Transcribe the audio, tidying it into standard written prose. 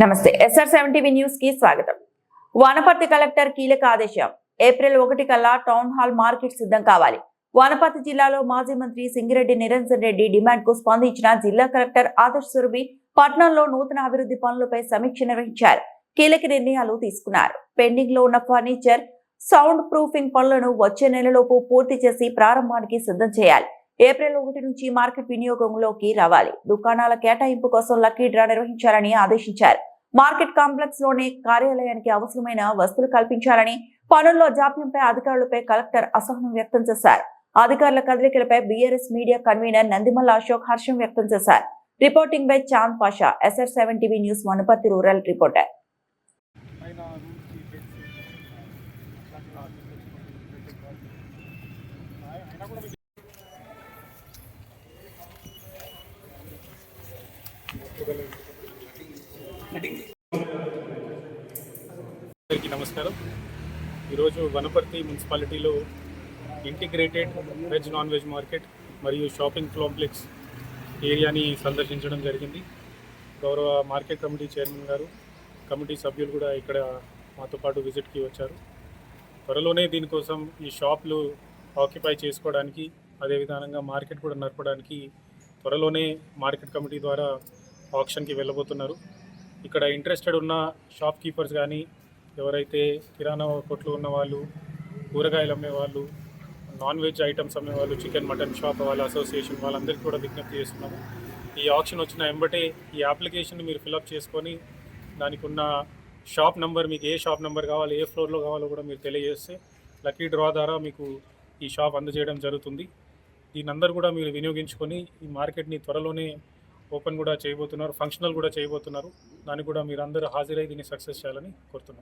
నమస్తే SR7 TV news కి స్వాగతం. వనపర్తి కలెక్టర్ కీలక ఆదేశం. ఏప్రిల్ 1 కల్లా టౌన్ హాల్ మార్కెట్ సిద్ధం కావాలి. వనపర్తి జిల్లాలో మాజీ మంత్రి సింగిరెడ్డి నిరంజన్ రెడ్డి డిమాండ్ కు స్పందించిన జిల్లా కలెక్టర్ ఆదర్శ్ సురభి పట్టణంలో నూతన అభివృద్ధి పనులపై సమీక్ష నిర్వహించారు. కీలక నిర్ణయాలు తీసుకున్నారు. పెండింగ్ లో ఉన్న ఫర్నిచర్, సౌండ్ ప్రూఫింగ్ పనులను వచ్చే నెలలోపు పూర్తి చేసి ప్రారంభానికి సిద్ధం చేయాలి. ఏప్రిల్ 1 నుంచి మార్కెట్ వినియోగంలోకి రావాలి. దుకాణాల కేటాయింపు కోసం లక్కీ డ్రా నిర్వహించాలని ఆదేశించారు. మార్కెట్ కాంప్లెక్స్ లోనే కార్యాలయానికి అవసరమైన వసతులు కల్పించాలని, పనుల్లో జాప్యంపై అధికారులపై కలెక్టర్ అసహనం వ్యక్తం చేశారు. అధికారుల కదలికలపై BRS media convener Nandimalla Ashok హర్షం వ్యక్తం చేశారు. Reporting by Chand Pasha, SR7 TV news, Wanaparthy rural reporter. అందరికీ నమస్కారం. ఈరోజు వనపర్తి మున్సిపాలిటీలో integrated veg non veg market మరియు షాపింగ్ కాంప్లెక్స్ ఏరియాని సందర్శించడం జరిగింది. గౌరవ మార్కెట్ కమిటీ చైర్మన్ గారు, కమిటీ సభ్యులు కూడా ఇక్కడ మాతో పాటు విజిట్కి వచ్చారు. త్వరలోనే దీనికోసం ఈ షాప్లు ఆక్యుపై చేసుకోవడానికి, అదేవిధంగా మార్కెట్ కూడా నడపడానికి త్వరలోనే మార్కెట్ కమిటీ ద్వారా ఆక్షన్కి వెళ్ళబోతున్నారు. ఇక్కడ ఇంట్రెస్టెడ్ ఉన్న షాప్ కీపర్స్ కానీ, ఎవరైతే కిరాణా కొట్లు ఉన్న వాళ్ళు, కూరగాయలు అమ్మేవాళ్ళు, నాన్ వెజ్ ఐటమ్స్ అమ్మేవాళ్ళు, చికెన్ మటన్ షాప్ వాళ్ళ అసోసియేషన్ వాళ్ళందరికీ కూడా విజ్ఞప్తి చేస్తున్నాము. ఈ ఆప్షన్ వచ్చిన వెంబటే ఈ అప్లికేషన్ మీరు ఫిలప్ చేసుకొని దానికి ఉన్న షాప్ నెంబర్, మీకు ఏ షాప్ నెంబర్ కావాలి, ఏ ఫ్లోర్లో కావాలో కూడా మీరు తెలియజేస్తే లక్కీ డ్రా ద్వారా మీకు ఈ షాప్ అందజేయడం జరుగుతుంది. దీని అందరూ కూడా మీరు వినియోగించుకొని ఈ మార్కెట్ని త్వరలోనే ఓపెన్ కూడా చేయబోతున్నారు, ఫంక్షనల్ కూడా చేయబోతున్నారు. దానికి కూడా మీరు అందరూ హాజరై దీన్ని సక్సెస్ చేయాలని కోరుతున్నాను.